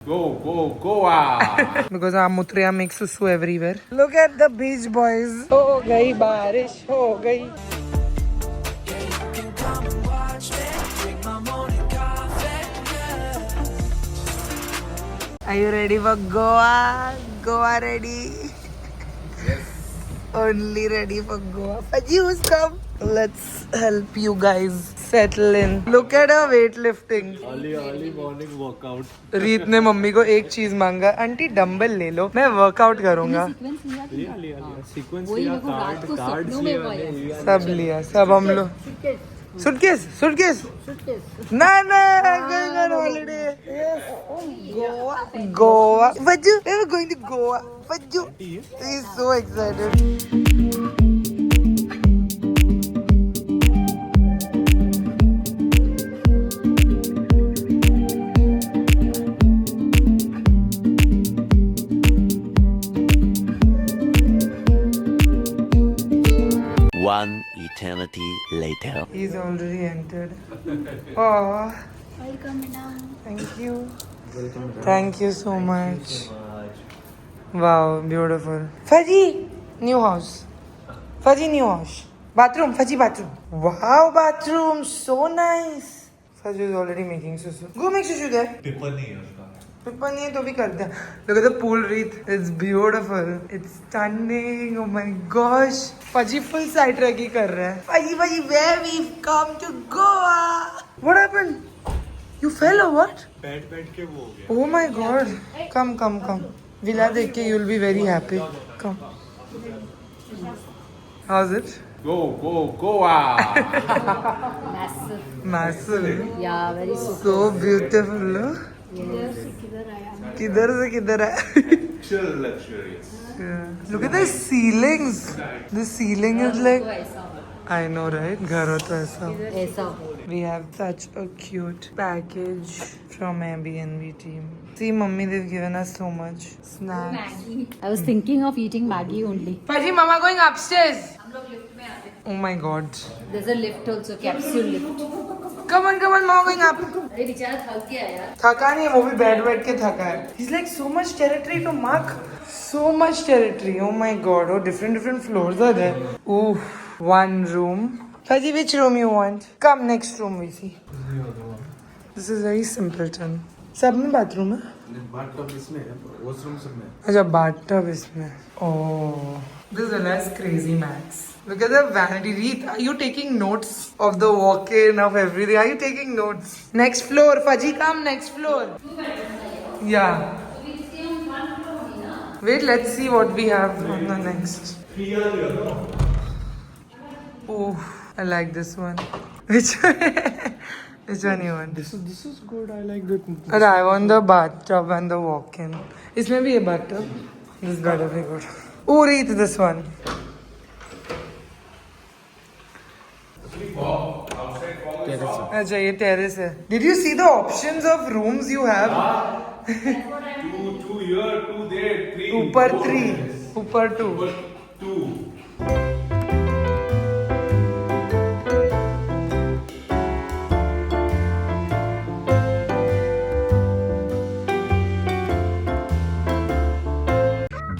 Go, Goa! Because Amutria makes susu everywhere. Look at the beach boys. हो गई बारिश हो गई. Are you ready for Goa? Goa ready? Yes. Only ready for Goa. Fajus, come. Let's help you guys settle in. Look at her weightlifting. Early morning workout. रीत ने mummy को एक चीज मांगा, आंटी डंबल ले लो, मैं वर्कआउट करूंगा. Sequence लिया, कार्ड्स लिया, सब लिया, सब हम लोग. सुटकेस ना going on holiday. Goa Vaju, we are going to Goa. Vaju, he is so excited. One eternity later. He's already entered. Oh, Welcome, madam. thank you. Thank you so much. Wow, beautiful. Faji, new house. Faji, new house. Bathroom, Faji, bathroom. Wow, bathroom, so nice. Faji is already making susu. Go make susu there. Pippa nahi hai to bhi kar de. Look at the pool, Reet. It's beautiful. It's stunning. Oh my gosh. Faji full side trekking kar raha hai. Faji, where we've come to Goa. What happened? You fell or what? बैठ के वो हो गया. Oh my god. Come. Villa dekh ke you'll be very happy. Come. How's it? Go, Goa! Massive. Yeah, very super. So beautiful. No? Yes. किधर से किधर है? Chill, luxurious. Yeah. Look at the ceilings. The ceiling is like, I know, right? घर हो तो ऐसा. ऐसा. We have such a cute package from Airbnb team. See, mummy, they've given us so much snacks. I was thinking of eating Maggie only. Faji, mama going upstairs. Oh my god. There's a lift also, capsule lift. Come on, mama going up. अरे बेचारा थक गया यार. थका नहीं है, वो भी बैठ के थका है. He's like so much territory to mark. So much territory. Oh my god. Oh, different floors are there. Ooh, one room. Faji, which room you want? Come, next room we see. This is very simpleton. सब में bathroom है? Bathtub इसमें है, washroom सब में. अच्छा, bathtub इसमें. Oh, this villa is crazy, Max. Look at the vanity. Reet, are you taking notes of the walk-in, of everything? Are you taking notes? Next floor, Faji, come next floor. Yeah. Wait, let's see what we have on the next. Oh, I like this one. Which one you want? This is good. I like that. And I want the bathtub and the walk-in. इसमें भी है bathtub. This better be good. Oh, Reet, this one. अच्छा, ये terrace है. Did you see the options of rooms you have? Two here, two there, three. ऊपर 3, ऊपर 2. Two.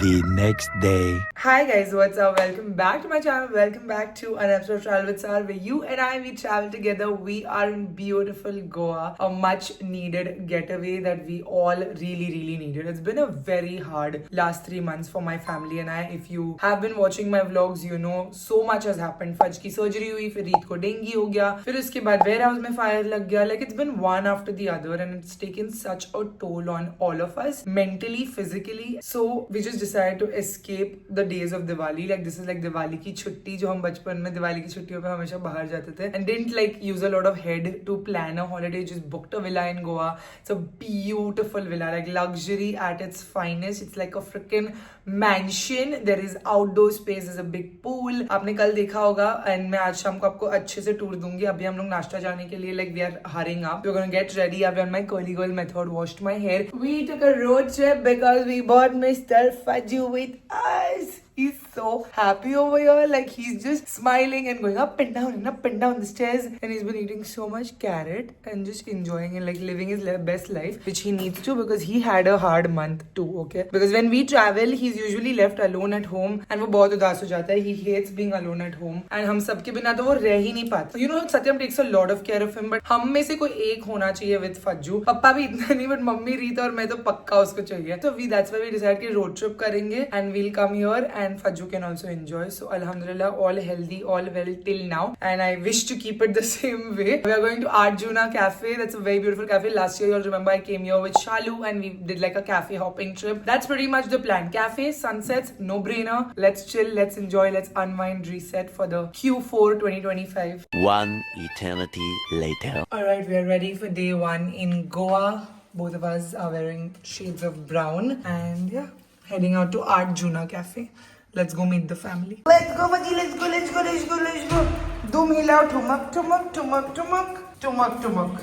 The next day. Hi guys, what's up? Welcome back to my channel. Welcome back to an episode of Travel with Sar, where you and I, we travel together. We are in beautiful Goa, a much needed getaway that we all really needed. It's been a very hard last 3 months for my family and I. If you have been watching my vlogs, you know so much has happened. Faj की surgery हुई, फिर रीत को dinghy हो गया, फिर उसके बाद warehouse में fire लग गया. Like it's been one after the other and it's taken such a toll on all of us, mentally, physically. So we just decided to escape the days of Diwali. Like this is like Diwali की छुट्टी जो हम बचपन में दिवाली की छुट्टियों पे हमेशा बाहर जाते थे, and didn't like use a lot of head to plan a holiday. Just booked a villa in Goa. It's a beautiful villa, like luxury at its finest. It's like a freaking mansion. There is outdoor space, there's a big pool. आपने कल देखा होगा and मैं आज शाम को आपको अच्छे से टूर दूंगी. अभी हम लोग नाश्ता जाने के लिए like we are hurrying up. We're gonna get ready. I've done my curly girl method, washed my hair. We took a road trip because we bought Mr. Faju with us. He's so happy over here. Like he's just smiling and going up and down the stairs. And he's been eating so much carrot and just enjoying and like living his best life, which he needs to because he had a hard month too. Okay, because when we travel, he's usually left alone at home and वो बहुत उदास हो जाता है. He hates being alone at home. And हम सबके बिना तो वो रह ही नहीं पाता. You know, Satyam takes a lot of care of him, but हम में से कोई एक होना चाहिए with फज्जू. पापा भी इतना नहीं, but मम्मी रीता और मैं तो पक्का उसको चाहिए. So that's why we decided कि road trip करेंगे and we'll come here and Fajju can also enjoy. So Alhamdulillah, all healthy, all well till now, and I wish to keep it the same way. We are going to Arjuna Cafe. That's a very beautiful cafe. Last year, you'll remember I came here with Shalu and we did like a cafe hopping trip. That's pretty much the plan. Cafe, sunsets, no brainer. Let's chill, let's enjoy, let's unwind, reset for the Q4 2025. One eternity later. Alright, we are ready for day one in Goa. Both of us are wearing shades of brown and yeah, heading out to Arjuna Cafe. Let's go meet the family. Let's go, Maji, let's go, let's go, let's go, let's go. Dum hilao, tumak, tumak, tumak, tumak, tumak, tumak,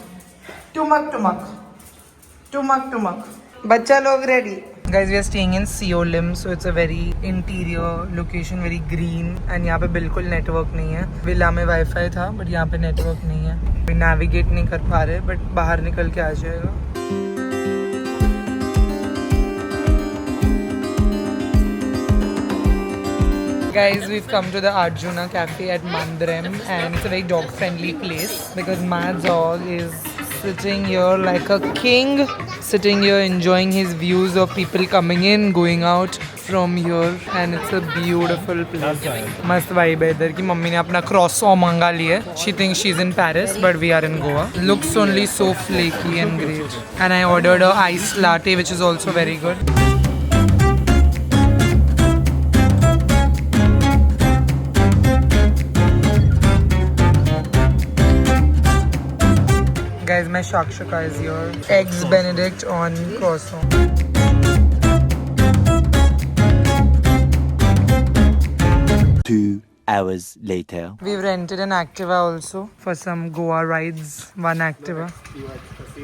tumak, tumak, tumak, tumak. Bacha log ready. Guys, we are staying in Seolim, so it's a very interior location, very green, and यहाँ पे बिल्कुल network नहीं है. Villa में wifi था, but यहाँ पे network नहीं है. We navigate नहीं कर पा रहे, but बाहर निकल के आ जाएगा. Guys, we've come to the Arjuna Cafe at Mandrem, and it's a very dog-friendly place because my dog is sitting here like a king, sitting here enjoying his views of people coming in, going out from here, and it's a beautiful place. Mast vibe hai idhar ki mummy ne apna croissant manga liya. She thinks she's in Paris, but we are in Goa. Looks only so flaky and great. And I ordered a iced latte, which is also very good. Guys, my shakshuka is here. Eggs Benedict on croissant. 2 hours later. We've rented an Activa also for some Goa rides. One Activa.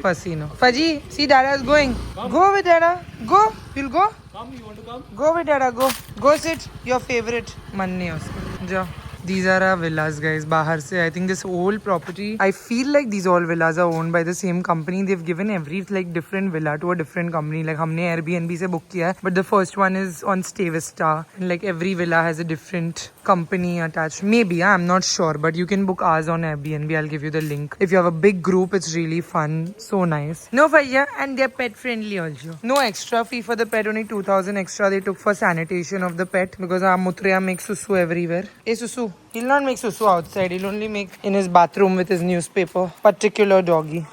Fasino. Faji, see Dada's going. Go with Dada. Go. You'll go? Come, you want to come? Go with Dada. Go. Go sit. Your favorite. Manni usko. Jao. These are our villas, guys. Bahar se, I think this whole property, I feel like these all villas are owned by the same company. They've given every like different villa to a different company. Like हमने Airbnb से book किया है, but the first one is on Stay Vista. And like every villa has a different company attached. Maybe, I'm not sure, but you can book ours on Airbnb. I'll give you the link. If you have a big group, it's really fun. So nice. No fire, and they're pet friendly also. No extra fee for the pet, only 2,000 extra they took for sanitation of the pet because our Mutreya makes susu everywhere. Hey Susu. He'll not make susu outside. He'll only make in his bathroom with his newspaper. Particular doggy.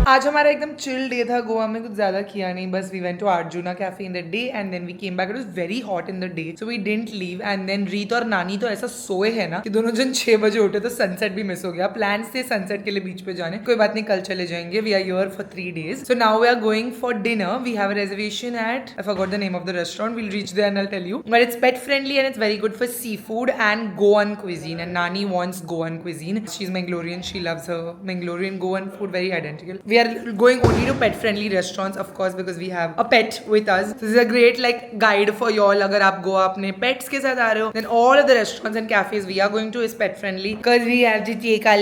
आज हमारा एकदम chill day था. गोवा में कुछ ज्यादा किया नहीं, बस we went to Arjuna cafe in the day and then we came back. It was very hot in the day, so we didn't leave. And then Reet और नानी तो ऐसा सोए है ना कि दोनों जन 6 बजे उठे, तो सनसेट भी मिस हो गया. प्लान्स थे सनसेट के लिए बीच पे जाने, कोई बात नहीं, कल चले जाएंगे. We are here for 3 days. So now we are going for dinner. We have a reservation at, I forgot the name of the restaurant. We'll reach there and I tell you. But it's pet friendly and it's very good for sea food and Goan cuisine. And Nani wants Goan cuisine. She's Mangalorean. She loves her Mangalorean Goan food, very identical. We are going only to pet friendly restaurants, of course, because we have a pet with us. This is a great like guide for y'all. अगर आप गोवा अपने pets के साथ आ रहे हो, then all of the restaurants and cafes we are going to is pet friendly because we have to take our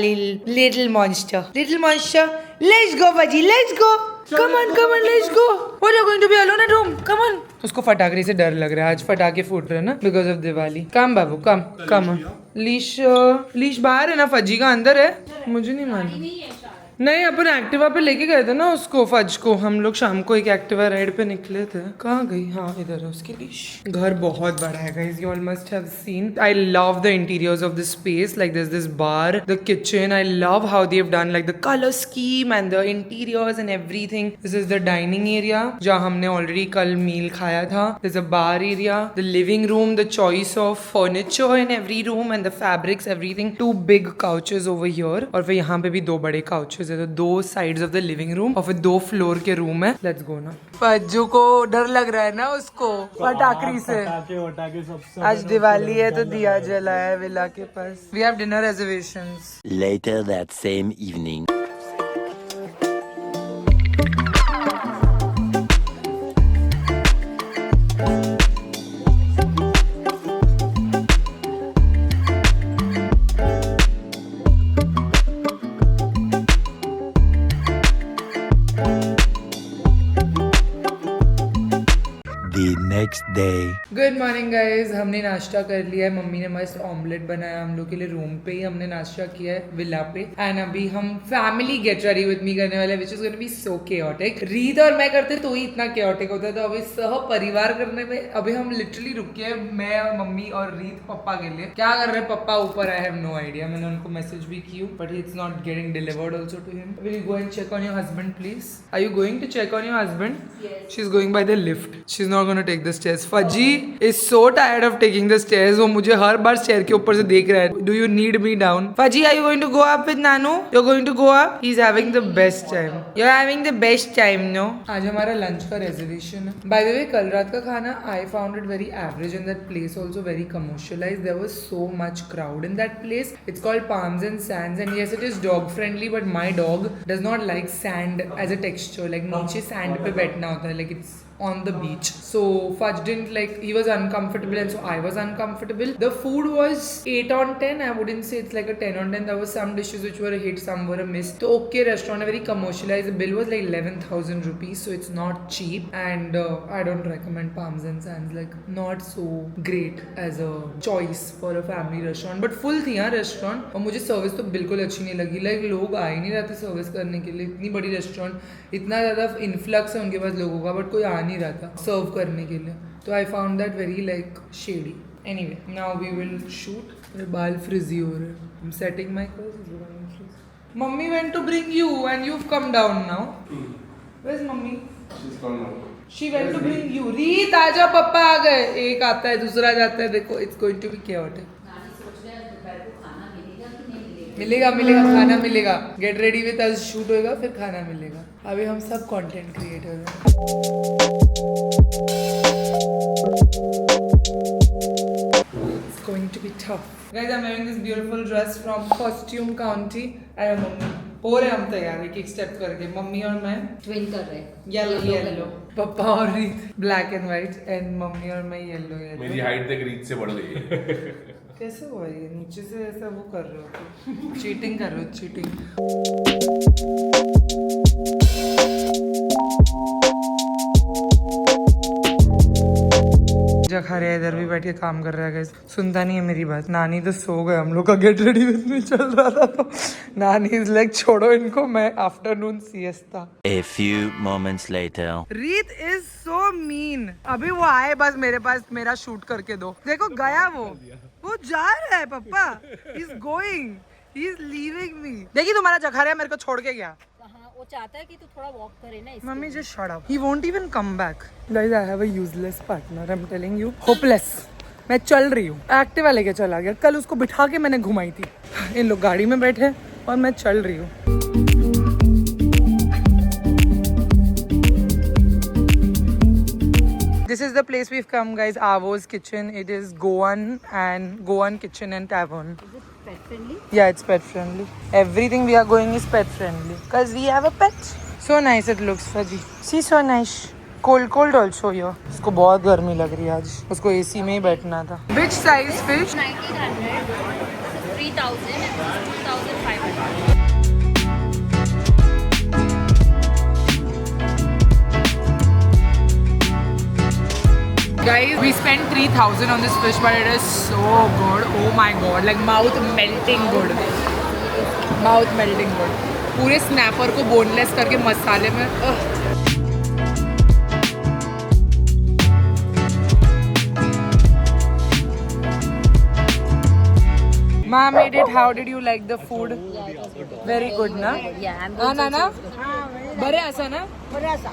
little monster. Little monster. Let's go, Baji. Let's go. Come on, let's go. What, you're going to be alone at home? Come on. उसको फटाकरे से डर लग रहा है. आज फटाके फूट रहे हैं ना because of Diwali. Come Babu, come. Leash बाहर है ना, फजी का अंदर है. मुझे नहीं मालूम. नहीं, अपन एक्टिवा पे लेके गए थे ना उसको, फज को. हम लोग शाम को एक एक्टिवा राइड पे निकले थे. कहाँ गई? हाँ, इधर है उसकी लीश. घर बहुत बड़ा है guys, you all must have seen. I love the interiors of this space. Like there's this bar, the kitchen. I love how they've done like the color scheme and the interiors and everything. This is the dining area जहाँ हमने already कल meal खाया था. There's a bar area, the living room, the choice of furniture in every room and the fabrics, everything. 2 big couches over here. और फिर यहाँ पे भी 2 बड़े couches. तो 2 sides of the living room और फिर 2 floor के रूम है. Let's go ना. फज्जू को डर लग रहा है ना उसको फटाकरी से. पटाखे सब आज दिवाली है तो दिया जला है विला के पास. We have dinner reservations. Later that same evening. next day. Good morning guys, हमने नाश्ता कर लिया है। मम्मी ने मस्त ऑमलेट बनाया हम लोग के लिए। रूम पे ही हमने नाश्ता किया है, विला पे। एंड अभी हम family get ready with me करने वाले, which is going to be so chaotic. Reet और मैं करते तो ही इतना केओटिक होता है, तो अभी सह परिवार करने में अभी हम लिटरली रुके हैं, मैं और मम्मी और रीत पप्पा के लिए। क्या कर रहे हैं पप्पा ऊपर? I have no idea. मैंने उनको मैसेज भी की, but it's not getting delivered also to him. Will you go and check on your husband please? Are you going to check on your husband? She is going by the lift, she is not going to take the stairs. Fuzzy is so tired of taking the stairs. वो मुझे हर बार stair के ऊपर से देख रहा है। Do you need me down? Faji, are you going to go up with Nanu? You're going to go up? He's having the best time. You're having the best time, no? आज हमारा lunch का reservation है। By the way, कल रात का खाना I found it very average and that place also very commercialized. There was so much crowd in that place. It's called Palms and Sands and yes, it is dog friendly, but my dog does not like sand as a texture. Like नीचे sand पे बैठना होता है, like it's on the beach. So Fudge didn't like, he was uncomfortable and so I was uncomfortable. The food was 8 on 10. I wouldn't say it's like a 10 on 10. There were some dishes which were a hit, some were a miss. So okay restaurant, very commercialized. The bill was like 11,000 rupees, so it's not cheap. And I don't recommend Palms and Sands. Like not so great as a choice for a family restaurant. But full थी यहाँ restaurant और मुझे service तो बिल्कुल अच्छी नहीं लगी. Like लोग आ ही नहीं रहे थे सर्विस करने के लिए. इतनी बड़ी रेस्टोरेंट, इतना ज़्यादा इन्फ्लक्स है उनके पास लोगों का, बट कोई आ नहीं रहा था सर्व करने के लिए. तो I found that very like shady. Anyway, now we will shoot. मेरे बाल फ्रिजी हो रहे हैं. I am setting my curls. मम्मी went to bring you and you have come down now. Where is मम्मी? She went to bring you. Reet आजा, पापा आ गए. एक आता है दूसरा जाता है. देखो it's going to be chaotic. मिलेगा मिलेगा खाना मिलेगा. Get ready with us, shoot होएगा फिर खाना मिलेगा. अभी हम सब कंटेंट क्रिएटर हैं. It's going to be tough. Guys, I'm wearing this beautiful dress from Costume County. अरे मम्मी हो रहे हम तैयार एक एक स्टेप करके. मम्मी और मैं ट्विन कर रहे हैं. येलो. पापा और रीत black and white and mummy और मैं येलो. मेरी हाइट तक रीत से बढ़ गई है. कैसे हुआ ये? नीचे से ऐसा वो कर रहे हो, चीटिंग कर रहे हो, चीटिंग. जखारिया इधर भी बैठ के काम कर रहा है गाइस. सुनता नहीं है मेरी बात. नानी तो सो गए. हम लोग का गेट रेडी विद मी चल रहा था तो नानी इज लाइक छोड़ो इनको, मैं afternoon siesta. A few moments later. Reet is so mean. अभी वो आए बस मेरे पास, मेरा शूट करके दो. देखो गया वो जा रहा है पापा. He is going, he is leaving me. देखिए तुम्हारा जखारिया मेरे को छोड़ के गया. वो चाहता है कि तू थोड़ा वॉक करे ना. Mummy just shut up. He won't even come back. Guys, I have a useless partner. I'm telling you. Hopeless. मैं चल रही हूँ. एक्टिवा लेके चला गया. कल उसको बिठा के मैंने घुमाई थी. इन लोग गाड़ी में बैठे और मैं चल रही हूँ. This is the place we've come, guys. Avo's Kitchen. It is Goan kitchen and tavern. Is it pet friendly? Yeah, it's pet friendly. Everything we are going is pet friendly. Because we have a pet. So nice it looks, Faji. See, so nice. Cold also here. उसको बहुत गर्मी लग रही है आज. उसको AC में ही बैठना था. Which size fish? 1900, 3000 and 2500. Guys, we spent 3,000 on this fish, but it is so good. Oh my god, like mouth melting good. Mouth melting good. पूरे स्नैपर को बोनलेस करके मसाले में. Ma made it. How did you like the food? Yeah, it was good. Very good, na? Yeah, and Ah, na? बरे असा ना? बरे असा.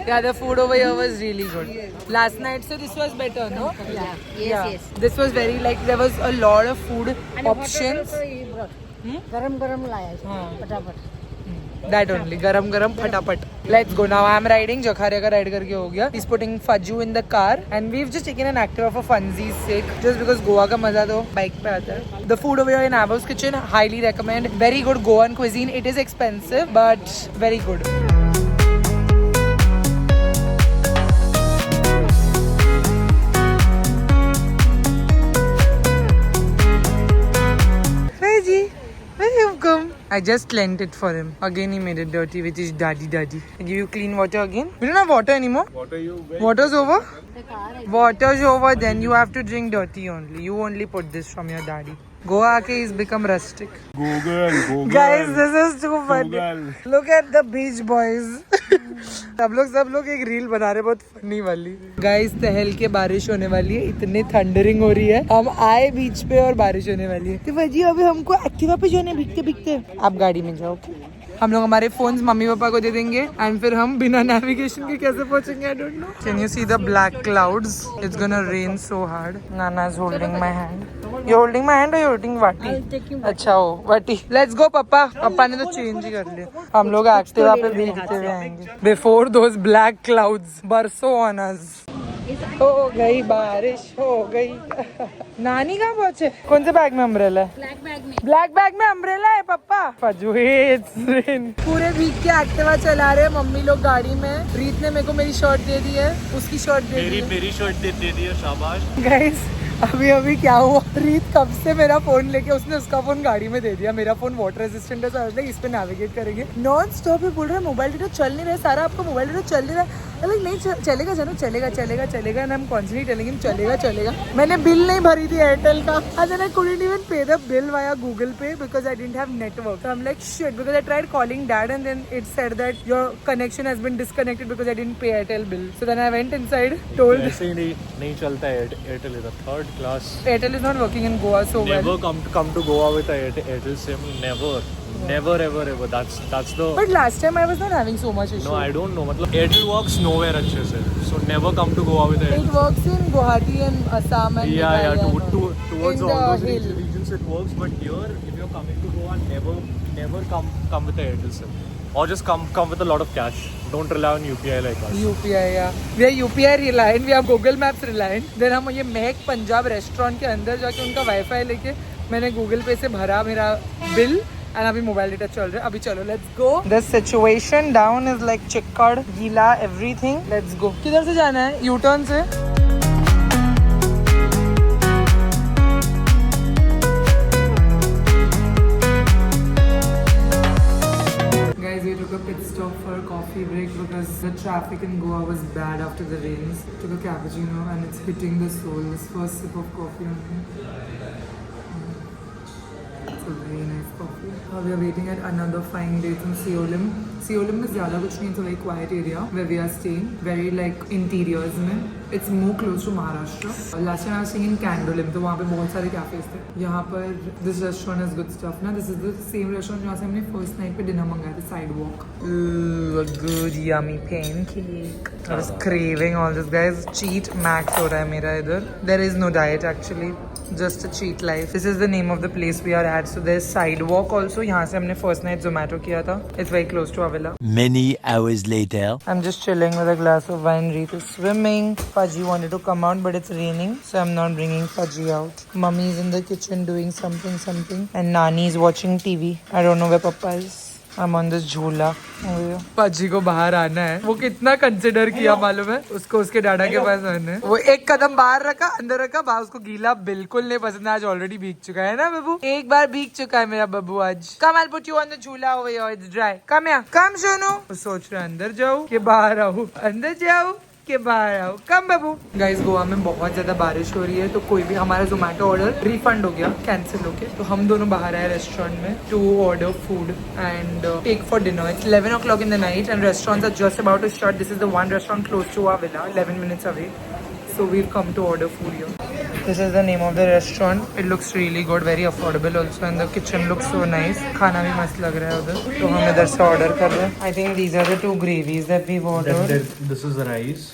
Yeah, the food over here was really good. Last night, so this was better, no? yes. This was very like there was a lot of food options. गरम लाया फटाफट. That only, garam फटाफट. Let's go now. I'm riding. जखारिया का ride करके हो गया. He's putting Faju in the car and we've just taken an Activa for funsies sake, just because Goa का मजा तो बाइक पे आता है. The food over here in Avo's Kitchen, highly recommend. Very good Goan cuisine. It is expensive but very good. Faji, where have you come? I just lent it for him. Again he made it dirty with his daddy. I give you clean water again. We don't have water anymore. Water's over? Water's over, then you have to drink dirty only. You only put this from your daddy. Goa aake he's become rustic. Google. Guys, this is too funny. Look at the beach boys. सब लोग एक reel बना रहे बहुत funny वाली. Guys तहल के बारिश होने वाली है. इतनी थंडरिंग हो रही है. हम आए बीच पे और बारिश होने वाली है. तो भाजी अभी हमको एक्टिवा पे जाने भीगते आप गाड़ी में जाओ. हम लोग हमारे फोन्स मम्मी पापा को दे देंगे एंड फिर हम बिना नेविगेशन के कैसे पहुंचेंगे. I don't know. Can you see the black clouds? It's gonna rain so hard. Nana is holding my hand. You holding my hand और यू होल्डिंग वाटी? अच्छा हो वाटी. लेट्स गो पापा. पापा ने तो चेंज ही कर लिया. हम लोग एक्टिवा पे भीगते हुए आएंगे. बिफोर दोस ब्लैक क्लाउड्स बरसो ऑन अस. हो गई बारिश हो गई. नानी कहाँ पहुंचे? कौन से बैग में अम्ब्रेला है? ब्लैक बैग में अम्ब्रेला है पापा. पूरे भीग के एक्टिवा चला रहे हैं मम्मी लोग गाड़ी में. रीत ने मेरे को मेरी शर्ट दे दी है. उसकी शर्ट दे दी. मेरी शर्ट दे दी है. शाबाश. गाइस अभी क्या हुआ? रीत कब से मेरा फोन लेके उसने उसका फोन गाड़ी में दे दिया. मेरा फोन वाटर रेजिस्टेंट है, इस पे नेविगेट करेंगे. नॉन स्टॉप बोल रहा है मोबाइल डेटा चल नहीं रहा है. सारा आपका मोबाइल डेटा चल नहीं रहा है. नहीं चलेगा जानू चलेगा and I am constantly telling him चलेगा. मैंने बिल नहीं भरी थी एयरटेल का. And then I couldn't even pay the bill via Google Pay because I didn't have network. So I am like shit because I tried calling dad and then it said that your connection has been disconnected because I didn't pay Airtel bill. So then I went inside told ऐसे ही नहीं चलता है. Airtel is a third class. Airtel is not working in Goa so well. Never come to Goa with a Airtel SIM. Never ever. That's the. But last time I was not having so much issue. No, I don't know. मतलब Airtel works nowhere अच्छे से. So never come to Goa with a. It works in Guwahati and Assam and Yeah. Meghalaya, Towards in all those the hill. regions it works, but here if you're coming to Goa, never come with a Airtel SIM. Or just come with a lot of cash. Don't rely on UPI like us. UPI, yeah. We are UPI reliant. We are Google Maps reliant. Then हम ये महक Punjab restaurant के अंदर जाके उनका wifi लेके मैंने Google पे से भरा मेरा बिल एंड अभी मोबाइल डेटा चल रहा है. अभी चलो let's go. The situation down is like चिक्कड़ गीला एवरीथिंग. Let's go. किधर से जाना है? यू टर्न से. We took a pit stop for a coffee break because the traffic in Goa was bad after the rains. Took a cappuccino and it's hitting the soul. This first sip of coffee on me. It's a very nice coffee. We are waiting at another fine day in Seolim. Seolim is ज़्यादा कुछ नहीं. It's a very quiet area where we are staying. Very like interiors में. It's more close to Maharashtra. Last time I was staying in Candolim, तो वहाँ पे बहुत सारे cafes थे. यहाँ पर this restaurant has good stuff ना. This is the same restaurant जहाँ से हमने first night पे dinner मंगाया था. Sidewalk. Ooh, a good yummy pancake. I was craving all this, guys. Cheat max हो रहा है मेरा इधर. There is no diet actually. Just a cheat life. This is the name of the place we are at. So there's Sidewalk also. यहाँ से हमने first night Zomato किया था. It's very close to our villa. Many hours later. I'm just chilling with a glass of wine. Reet is swimming. Fudgy wanted to come out, but it's raining, so I'm not bringing Fudgy out. Mummy is in the kitchen doing something, and Nani is watching TV. I don't know where Papa is. I'm on this झूला. Fuzzy को बाहर आना है. वो कितना consider किया मालूम है उसको. उसके डाडा के पास आना है. वो एक कदम बाहर रखा, अंदर रखा. बाहर उसको गीला बिल्कुल नहीं पसंद. आज ऑलरेडी भीग चुका है ना बब्बू. एक बार भीग चुका है मेरा बब्बू आज. Come, I'll put you on the झूला over here. It's dry. Come here. Come Sonu. वो सोच रहा है अंदर जाऊँ कि बाहर आऊँ. अंदर जाऊँ के बाहर आओ. कम बाबू. गाइस गोवा में बहुत ज्यादा बारिश हो रही है, तो कोई भी हमारा जोमेटो ऑर्डर रिफंड हो गया, कैंसिल हो गया. तो हम दोनों बाहर आए रेस्टोरेंट में to order food and take for dinner. It's 11 o'clock in the night and restaurants are just about to shut. This is the one restaurant close to our villa, 11 minutes away. So we've come to order food here. This is the name of the restaurant. It looks really good, very affordable also, and the kitchen looks so nice. खाना भी मस्त लग रहा है उधर. तो हम इधर से ऑर्डर कर रहे हैं. I think these are the two gravies that we've ordered. This is the rice.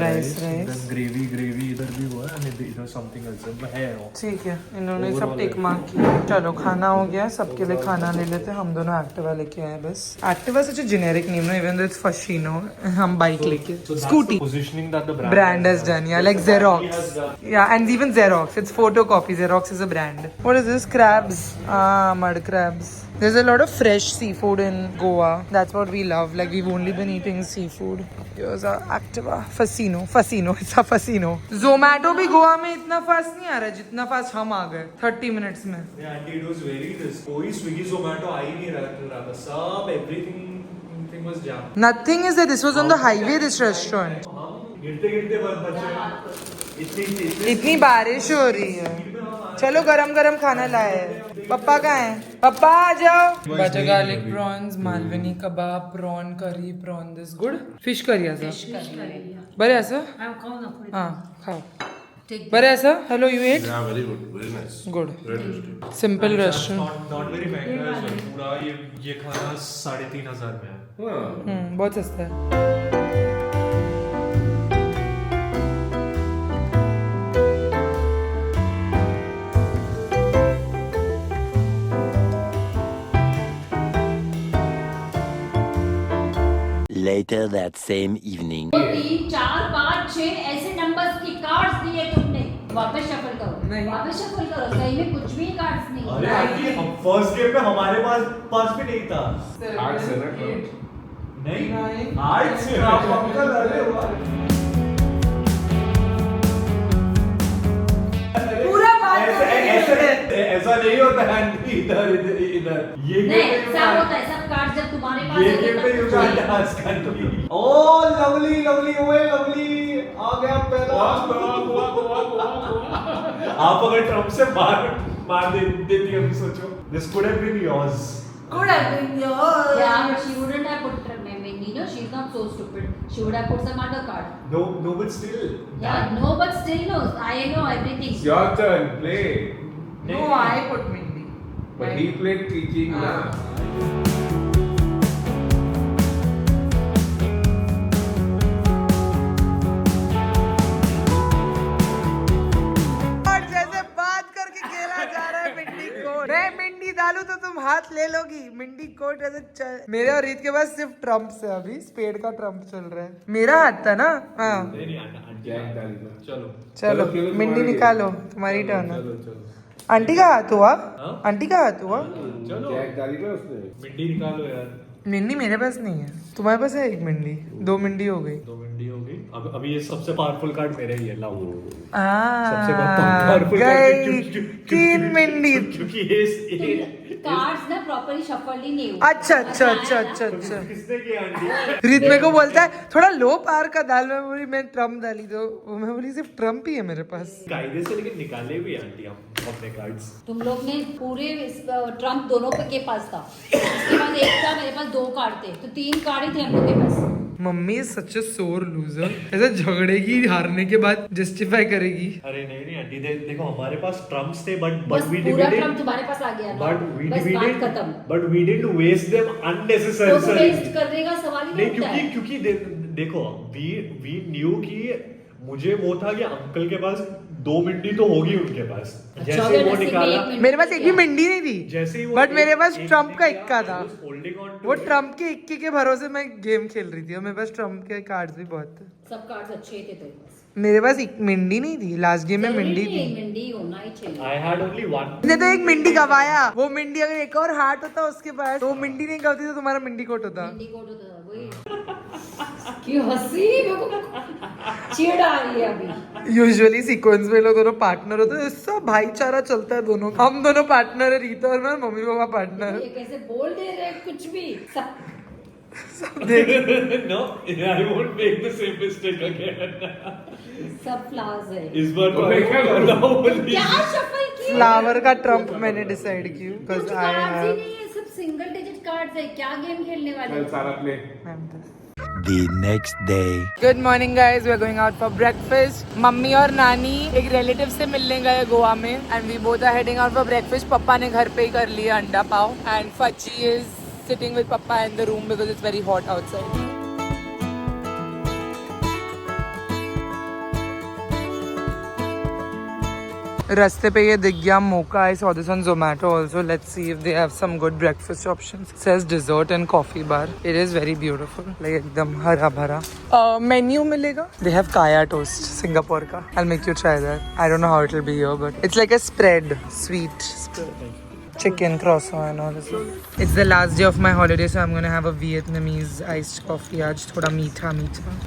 rice. Then gravy इधर भी हुआ है, and इधर something else है. ठीक है, इन्होंने सब टिक मार्क किया. चलो खाना हो गया. सबके लिए खाना ले लेते हैं. हम दोनों एक्टिवा लेके आए बस. Activa such a generic name, no? Even though it's Fashino. हम बाइक लेके. Scooty. Positioning that the brand has done, yeah, like Xerox. Yeah, and even Xerox. It's photocopy. Xerox is a brand. What is this? Crabs. Ah, mud crabs. There's a lot of fresh seafood in Goa. That's what we love. Like, we've only been eating seafood. Here's our Activa. Fasino. It's a Fasino. Zomato भी गोवा में इतना fast नहीं आ रहा जितना fast हम आ गए 30 minutes में. Yeah, and it was very this. कोई Swiggy Zomato आ ही नहीं रहा था. सब everything was jammed. Nothing is there. This was on the highway, this restaurant. गिरते बच्चे इतनी बारिश हो रही है. चलो गरम गरम खाना लाए हैं. पप्पा कहाँ हैं? पप्पा आ जाओ. Butter garlic prawns, Malvani kebab, prawn curry, prawn this good. Fish curry असं. बरे असं? हां खाओ. बरे असं? Hello you ate? Yeah, very good, very nice. Good. Very tasty. Simple restaurant. not very महंगा है. पूरा ये खाना 3,500 में है. बहुत सस्ता है. Later that same evening. 3, 4, 5, 6 ऐसे नंबर्स के कार्ड्स दिए तुमने. वापस शफल करो. नहीं. वापस शफल करो. सही में कुछ भी कार्ड्स नहीं. अरे आंटी, हम फर्स्ट गेम में हमारे पास भी नहीं था. आठ से ना करो. नहीं 8 से अंकल. अरे वाह. ऐसा नहीं होता है आंटी. इधर ये नहीं, सब होता है. सब कार्ड जब तुम्हारे पास ये होते गेम हैं पे तब यू कुछ कैन नहीं. Dance country. ओह लवली ओए लवली आ गया पहला. आप अगर ट्रम्प से मार देती अभी सोचो. This could have been yours. Could have been yours. Yeah, but she wouldn't have put you know, she's not so stupid. She would have put some other card. No, but still. Yeah, no, but still no. I know everything. It's your turn, play. No, I put Mindy. But he played teaching na. और जैसे बात करके खेला जा रहा है Mindy coat. मैं Mindy डालू तो तुम हाथ ले लोगी. मिंडी कोट ऐसे मेरे और रीत के पास सिर्फ ट्रम्प है. अभी स्पेड का ट्रम्प चल रहा है. मेरा हाथ था ना. हाँ नहीं आंटी. Jack डाली ना. चलो. चलो खेलो, मिंडी तुम्हारी निकालो. तुम्हारी टर्न है. चलो. आंटी का हाथ हुआ. हाँ? आंटी का हाथ हुआ. चलो. Jack डाली ना उसने. मिंडी निकालो यार. मिंडी मेरे पास नहीं है. तुम्हारे पास है एक मिंडी. 2 मिंडी हो गई. 2 मिंडी हो गई. अभी ये सबसे पावरफुल कार्ड मेरे ही है. लाओ. सबसे आ powerful गई card. 3 मिंडी. क्योंकि ये कार्ड्स ना प्रॉपर्ली शफल ही नहीं हुए. अच्छा. किसने किया आंटी? रीत मेरे को बोलता है थोड़ा लो पार का डाल. मैं बोली मैं ट्रम्प डाली तो मैं बोली सिर्फ ट्रम्प ही है मेरे पास. कायदे से लेकिन निकाले भी आंटी हम अपने कार्ड्स. तुम लोग ने पूरे ट्रम्प दोनों के पास था. इसके बाद एक था, मेरे पास 2 कार्ड थे, तो 3 कार्ड ही थे हम लोग के पास. मम्मी सच सोर लूजर. ऐसे झगड़ेगी हारने के बाद जस्टिफाई करेगी. अरे नहीं आंटी. देखो हमारे पास ट्रम्प्स थे बट बस वी पूरा ट्रम्प तुम्हारे पास आ गया ना. बस बात खत्म. But we didn't waste them तो अननेसेसरी. वेस्ट करने का सवाल ही नहीं नहीं उठता है. क्योंकि देखो वी न्यू कि मुझे वो था कि अंकल के पास 2 मिंडी तो होगी उनके पास. जैसे अगर वो नसीब में निकाला 1 मिनट मेरे पास एक भी मिंडी नहीं थी. जैसे ही वो बट मेरे पास एक ट्रम्प का निकला, इक्का था. I was holding on to वो it. ट्रम्प के इक्के के भरोसे मैं गेम खेल रही थी. और मेरे पास ट्रम्प के कार्ड्स भी बहुत थे. सब कार्ड्स अच्छे थे तेरे पास. मेरे पास एक मिंडी नहीं थी. लास्ट गेम में जरूरी मिंडी नहीं थी. मिंडी होना ही चाहिए. I had only one. ने तो एक मिंडी गवाया. वो मिंडी अगर एक और हार्ट होता उसके पास तो वो मिंडी नहीं गवाती तो तुम्हारा मिंडी कोट होता. मिंडी कोट होता था वही. क्यों हंसी? मेरे को चिढ़ आ रही है अभी. यूजुअली सीक्वेंस में लोग दोनों पार्टनर होते हैं. इससे भाईचारा चलता है दोनों. हम दोनों पार्टनर है. रीता और मैं मम्मी पापा पार्टनर. ये कैसे बोल दे रहे हैं कुछ भी. देख No, I won't make the same mistake again. सब फ्लावर्स है. इस बार तो क्या शफल किया? फ्लावर का ट्रम्प मैंने डिसाइड किया कुछ बिकॉज कार्ड्स ही आई नहीं है, सब सिंगल डिजिट कार्ड्स है. क्या गेम खेलने वाले चल हैं? सारा play. The next day. Good morning guys. We are going out for breakfast. मम्मी और नानी एक रिलेटिव से मिलने गए गोवा में and we both are heading out for breakfast. पापा ने घर पे ही कर लिया अंडा पाव and fuzzy is sitting with पापा in the room because it's very hot outside. Raste pe ye dig gaya mocha. I saw this on Zomato also. Let's see if they have some good breakfast options. It says dessert and coffee bar. It is very beautiful. Like ekdam hara bhara. Menu milega. They have kaya toast, Singapore ka. I'll make you try that. I don't know how it'll be here, but it's like a spread, sweet spread. Chicken croissant and all this. It's the last day of my holiday, so I'm gonna have a Vietnamese iced coffee. Aaj thoda meetha.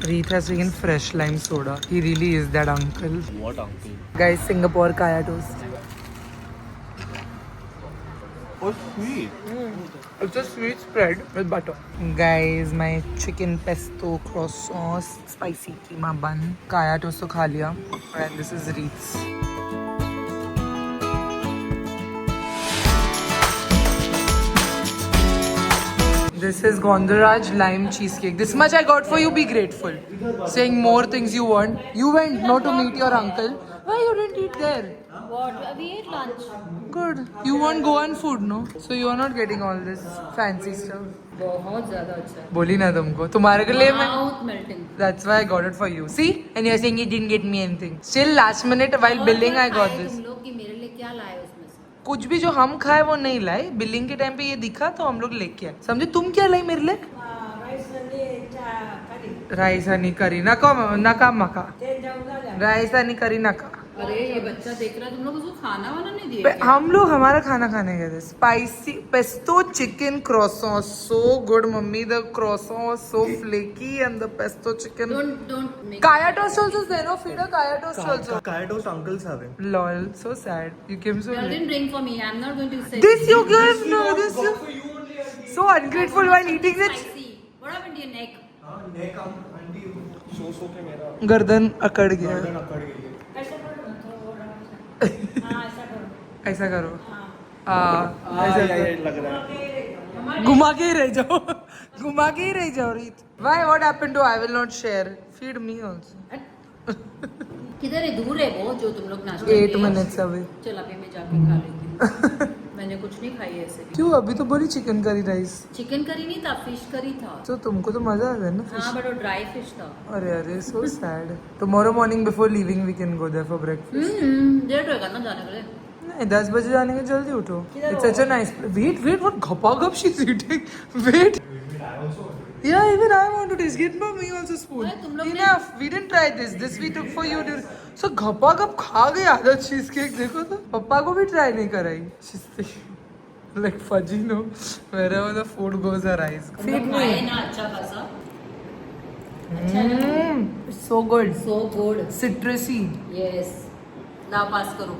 Reet has taken fresh lime soda. He really is that uncle. What uncle? Guys, Singapore kaya toast. Oh, sweet. It's a sweet spread with butter. Guys, my chicken pesto croissant, spicy keema bun. Kaya toast to kha liya. And this is Reet's. This is Gondoraj lime cheesecake. This much I got for you, be grateful. Saying more things you want. You went not to meet your uncle. Why you didn't eat there? What? We ate lunch. Good. You want Goan food, no? So you are not getting all this fancy stuff. बहुत ज़्यादा अच्छा है. बोली ना तुमको तुम्हारे के लिए मैं Mouth melting. That's why I got it for you. See? And you're saying you didn't get me anything. Still last minute while billing I got this. तुम लोग कि मेरे लिए क्या लाए उसमें से? कुछ भी जो हम खाए वो नहीं लाए. बिलिंग के टाइम पे ये दिखा तो हम लोग लेके आए. समझे? तुम क्या लाई मेरे लिए? राइस आणि करी नका मका. राइस आणि करी नका. अरे ये बच्चा देख रहा है, तुम लोग उसको खाना वाना नहीं दिए क्या? हम लोग हमारा खाना खाने गए थे. Spicy pesto chicken croissant, so good mummy. The croissant was so flaky and the pesto chicken. Don't make. Kaya toast also is there, no? Feed a kaya toast also. Kaya toast uncle's having. Lol, so sad. You came so You late. didn't bring for me. I'm not going to say. This you gave, no, this you. So ungrateful while eating it. Spicy. What happened to your neck? Neck aunty सो के मेरा गर्दन अकड़ गया. गर्दन अकड़ गई है. ऐसा करो. ये लग रहा है. घुमा के ही रह जाओ. घुमा के ही रह जाओ रीत. Why? What happened to? I will not share. Feed me also. किधर है? दूर है वो जो तुम लोग नाश्ता 8 minutes away. चल अभी मैं जाके खा लेती हूँ. मैंने कुछ नहीं खाई है ऐसे भी. क्यों? अभी तो बोली chicken curry rice. Chicken curry नहीं था, फिश करी था. तो तुमको तो मजा आ गया ना हाँ बट वो ड्राई फिश था. अरे so sad. Tomorrow morning before leaving we can go there for breakfast. Late होएगा ना जाने के लिए. नहीं 10 बजे जाने के जल्दी उठो. It's such a nice. Wait, what घपा she's eating. Wait. Yeah, even I want to taste. Get me also spoon. अरे तुम लोग ने- Enough. We didn't try this. This we took for you. So घपा खा गई आधा चीज केक. देखो तो पप्पा को भी ट्राई नहीं कराई. She's like fudgy, no? Wherever the food goes, her eyes. Feed me. खाए ना अच्छा खासा. अच्छा है ना? So good. So good. Citrusy. Yes. ना पास करो.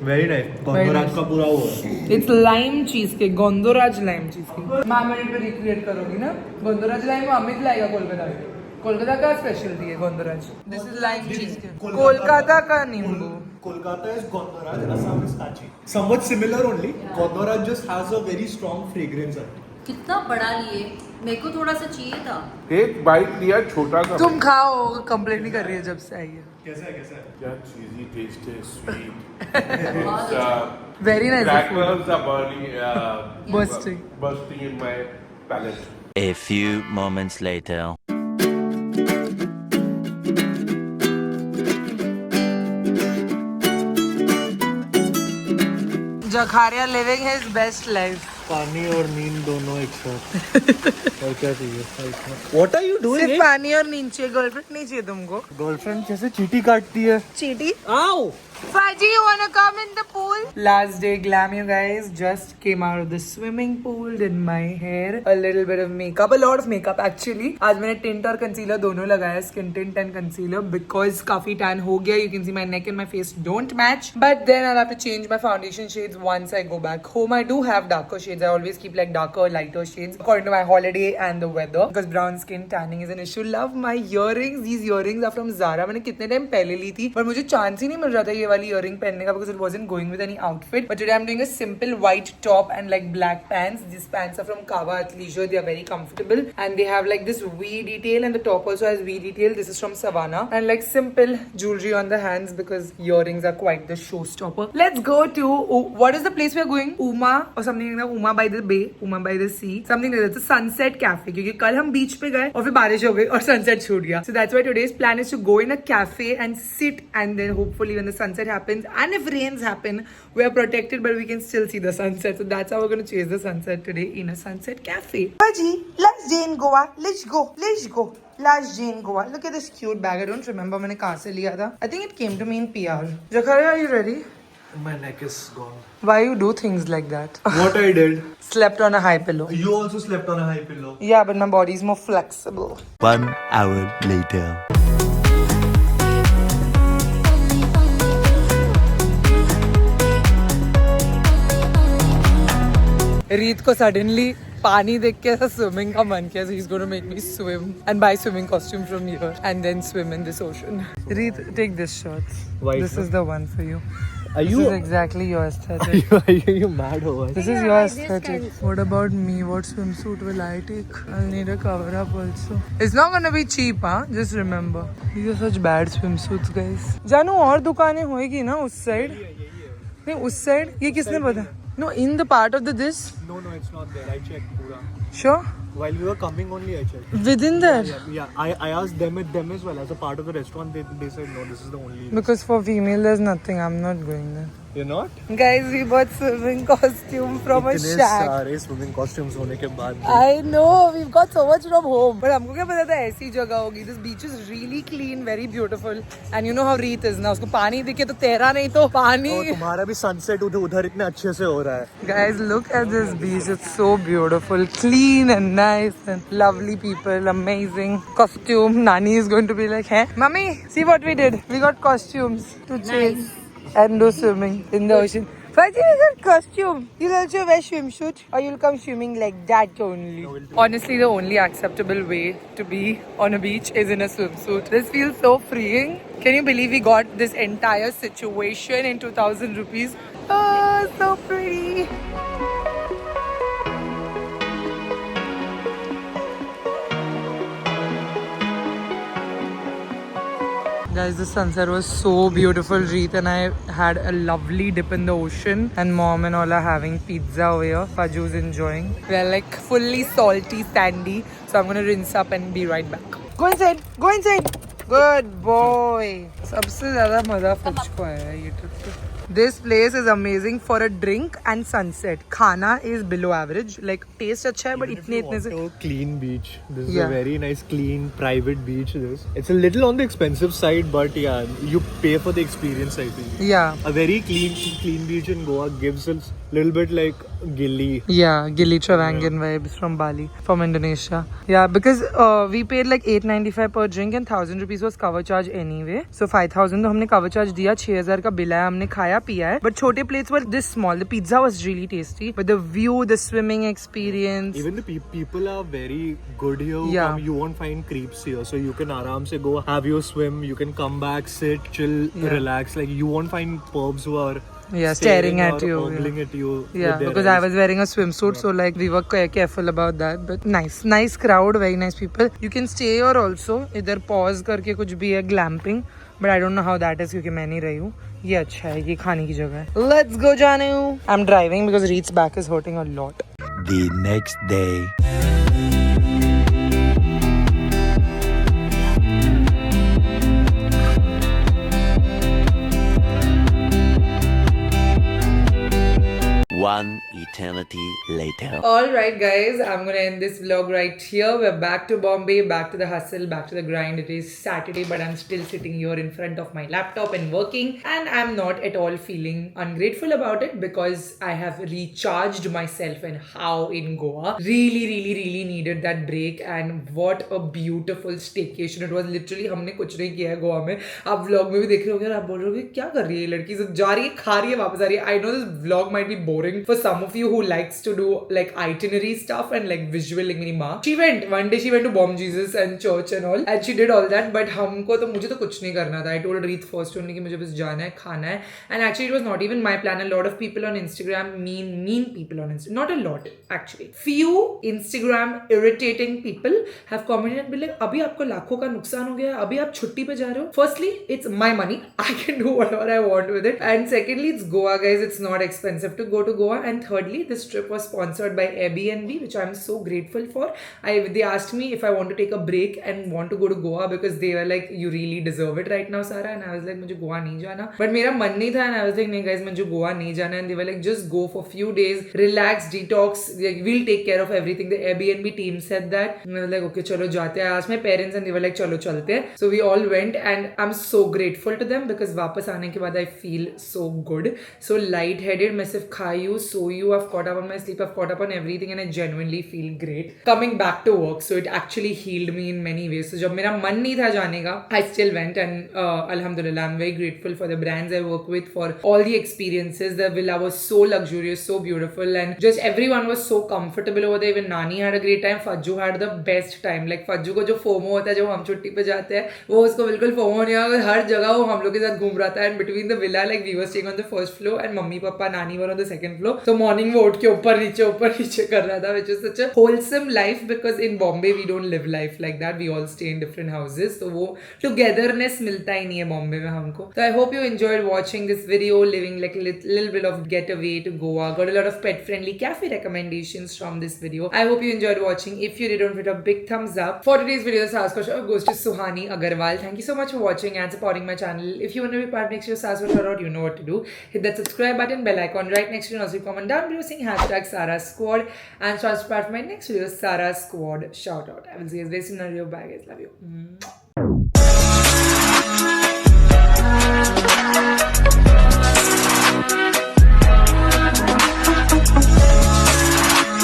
Very nice. गोंदराज का पूरा वो है. It's lime cheesecake. गोंदराज lime cheesecake. माँ मिनट पे रिक्रिएट करोगी ना? गोंदराज lime वो अमित लाएगा कोलकाता से. कोलकाता का स्पेशलिटी है गोंदराज. This is lime cheesecake. Kolkata का नींबू. Kolkata is Gondoraj, Assam is Kachi. Somewhat similar only. Gondoraj just has a very strong fragrance. कितना बड़ा लिए? मेरे को थोड़ा सा चाहिए था. एक बाइट लिया छोटा सा. तुम खाओ. कंप्लेंट नहीं कर रही है जब से आई है. कैसा है? क्या चीजी टेस्ट है स्वीट. बहुत अच्छा. Very nice. the food. Crackers are burning, Bursting. bursting in my palate. A few moments later. Jakaria living his best life. पानी और नींद दोनों एक साथ. और क्या चाहिए? What are you doing? सिर्फ पानी और नींद चाहिए. गर्लफ्रेंड नहीं चाहिए तुमको. गर्लफ्रेंड कैसे चींटी काटती है? चीटी. Ow! Faji, you wanna come in the pool? Last day glam, you guys. Just came out of the swimming pool. Did my hair. A little bit of makeup. A lot of makeup actually. आज मैंने tint और concealer दोनों लगाया. Skin tint and concealer because काफी tan हो गया. You can see my neck and my face don't match. But then I'll have to change my foundation shades once I go back home. I do have darker shades. I always keep like darker, lighter shades according to my holiday and the weather. Because brown skin tanning is an issue. Love my earrings. These earrings are from Zara. मैंने कितने time पहले ली थी. पर मुझे chance ही नहीं मिल रहा था ये वाली earring पहनने का because it wasn't going with any outfit. But today I'm doing a simple white top and like black pants. These pants are from Kawa Athleisure. They are very comfortable and they have like this V detail and the top also has V detail. This is from Savannah and like simple jewelry on the hands because earrings are quite the showstopper. Let's go to what is the place we are going? Uma or something like that. Puma by the Bay, Puma by the Sea, something like that. It's a sunset cafe क्योंकि कल हम बीच पे गए और फिर बारिश हो गई और sunset छूट गया. So that's why today's plan is to go in a cafe and sit, and then hopefully when the sunset happens and if rains happen, we are protected but we can still see the sunset. So that's how we're going to chase the sunset today in a sunset cafe. Baji, last day in Goa. Let's go. Let's go. Last day in Goa. Look at this cute bag. I don't remember मैंने कहाँ से लिया था. I think it came to me in PR. Jakaria, are you ready? My neck is gone. Why you do things like that? What I did? Slept on a high pillow. You also slept on a high pillow. Yeah, but my body is more flexible. 1 hour later. रीत को suddenly पानी देख के ऐसा swimming का मन किया, so he's going to make me swim and buy swimming costume from here and then swim in this ocean. Reet, take this shot. White This one? is the one for you. Are This you? is exactly your aesthetic. Are you mad or what? This is your aesthetic. What about me? What swimsuit will I take? I'll need a cover up also. It's not gonna be cheap, huh? Just remember. These are such bad swimsuits, guys. जानू और दुकानें होएगी ना उस side? नहीं उस side? ये किसने बता? No, in the part of the this. No, it's not there. I checked pura. Sure. While we were coming only, I checked. Within there. Yeah. I asked them as well. As a part of the restaurant, they said no, this is the only. Because for female there's nothing. I'm not going there. You're not? Guys, we bought swimming costume from a इतने shack. सारे swimming costumes होने के बाद भी. I know, we've got so much from home. But हमको क्या पता था ऐसी जगह होगी. This beach is really clean, very beautiful. And you know how Reet is ना, उसको पानी दिखे तो तैरा नहीं तो पानी. और तुम्हारा भी sunset उधर इतने अच्छे से हो रहा है. Guys, look at this beach. It's so beautiful, clean and nice and lovely people, amazing costume. Nani is going to be like, hey, Mummy, see what we did. We got costumes to chase and do swimming in the ocean. Faji, we got costume. You'll also wear swimsuit or you'll come swimming like that only. Honestly, the only acceptable way to be on a beach is in a swimsuit. This feels so freeing. Can you believe we got this entire situation in 2,000 rupees? Oh, so pretty. Guys, the sunset was so beautiful. Reet and I had a lovely dip in the ocean, and mom and all are having pizza over here. Faju's enjoying. We are like fully salty, sandy. So I'm gonna rinse up and be right back. Go inside. Go inside. Good boy. सबसे ज़्यादा मज़ा मुझको आया है ये trip पे. This place is amazing for a drink and sunset. Khana is below average. Like taste अच्छा है, but इतने से. Clean beach. This is Yeah. a very nice, clean, private beach. It's a little on the expensive side, but yeah, you pay for the experience. I think. Yeah. A very clean beach in Goa gives a little bit like Gili. Yeah, Gili Travangan vibes from Bali, from Indonesia. Yeah, because we paid like 895 per drink and 1,000 rupees was cover charge anyway. So 5,000 तो हमने cover charge दिया, 6,000 का bill आया, हमने खाया पिया है. But छोटे plates were this small. The pizza was really tasty, but the view, the swimming experience. Even the people are very good here. Yeah. You won't find creeps here, so you can aram se go have your swim. You can come back, sit, chill, relax. Like you won't find pervs who are. Yeah, staring at or you. ogling at you. Yeah, because I was wearing a swimsuit, so like we were careful about that. But nice crowd, very nice people. You can stay here also. इधर pause करके कुछ भी है glamping, but I don't know how that is क्योंकि मैं नहीं रही हूँ. ये अच्छा है, ये खाने की जगह है. Let's go जानू. I'm driving because Reet's back is hurting a lot. The next day. One eternity later. Alright guys, I'm gonna end this vlog right here. We're back to Bombay, back to the hustle, back to the grind. It is Saturday, but I'm still sitting here in front of my laptop and working, and I'm not at all feeling ungrateful about it because I have recharged myself. And how in Goa really needed that break, and what a beautiful staycation it was. Literally हमने कुछ नहीं किया है गोवा में. आप vlog में भी देख रहे होंगे और आप बोल रहे होंगे क्या कर रही है लड़की, सब जा रही है, खा रही है, वापस आ रही है. I know this vlog might be boring for some of you who likes to do like itinerary stuff and like visual, like मेरी माँ, one day she went to Bomb Jesus and church and all, and she did all that, but हमको तो मुझे तो कुछ नहीं करना था. I told Reet first only कि मुझे बस जाना है, खाना है, and actually it was not even my plan. A lot of people on Instagram, mean people on Instagram, not a lot actually, few Instagram irritating people have commented and been like, अभी आपको लाखों का नुकसान हो गया, अभी आप छुट्टी पे जा रहे हो. Firstly, it's my money, I can do whatever I want with it, and secondly, it's Goa guys. It's not expensive to go to Goa. Goa, and thirdly, this trip was sponsored by Airbnb, which I'm so grateful for. They asked me if I want to take a break and want to go to Goa because they were like, you really deserve it right now, Sara. And I was like, मुझे Goa नहीं जाना. But मेरा मन नहीं था, and I was like, नहीं guys, मुझे Goa नहीं जाना. And they were like, just go for few days, relax, detox. Like, we'll take care of everything. The Airbnb team said that. And I was like, okay, चलो जाते हैं. I asked my parents, and they were like, चलो चलते हैं. So we all went, and I'm so grateful to them because वापस आने के बाद I feel so good, so lightheaded. मैं सिर्फ खाई हूँ, सोई हूँ. I've caught up on my sleep. I've caught up on everything, and I genuinely feel great. Coming back to work, so it actually healed me in many ways. So जब मेरा मन नहीं था जाने का, I still went, and alhamdulillah, I'm very grateful for the brands I work with, for all the experiences. The villa was so luxurious, so beautiful, and just everyone was so comfortable over there. Even Nani had a great time. Fajju had the best time. Like Fajju को जो FOMO होता है जब हम छुट्टी पे जाते हैं, वो उसको बिल्कुल FOMO नहीं होगा. हर जगह वो हम लोग के साथ घूम रहा था. And between the villa, like we were staying on the first floor, and mummy papa नानी were on the second floor. So morning वो उठ के ऊपर नीचे कर रहा था, which is such a wholesome life because in Bombay we don't live life like that. We all stay in different houses. So वो togetherness मिलता ही नहीं है Bombay में हमको. So I hope you enjoyed watching this video, living like a little bit of getaway to Goa. Got a lot of pet friendly cafe recommendations from this video. I hope you enjoyed watching. If you did, don't forget a big thumbs up. For today's video, the Saas Show goes to Suhani Agarwal. Thank you so much for watching and supporting my channel. If you want to be part next year's Saas shout out, you know what to do. Hit that subscribe button, bell icon right next to you, and also comment down below saying hashtag Sarah Squad and start my next video, Sarah Squad shout out. I will see you guys very soon. Bye guys, love you.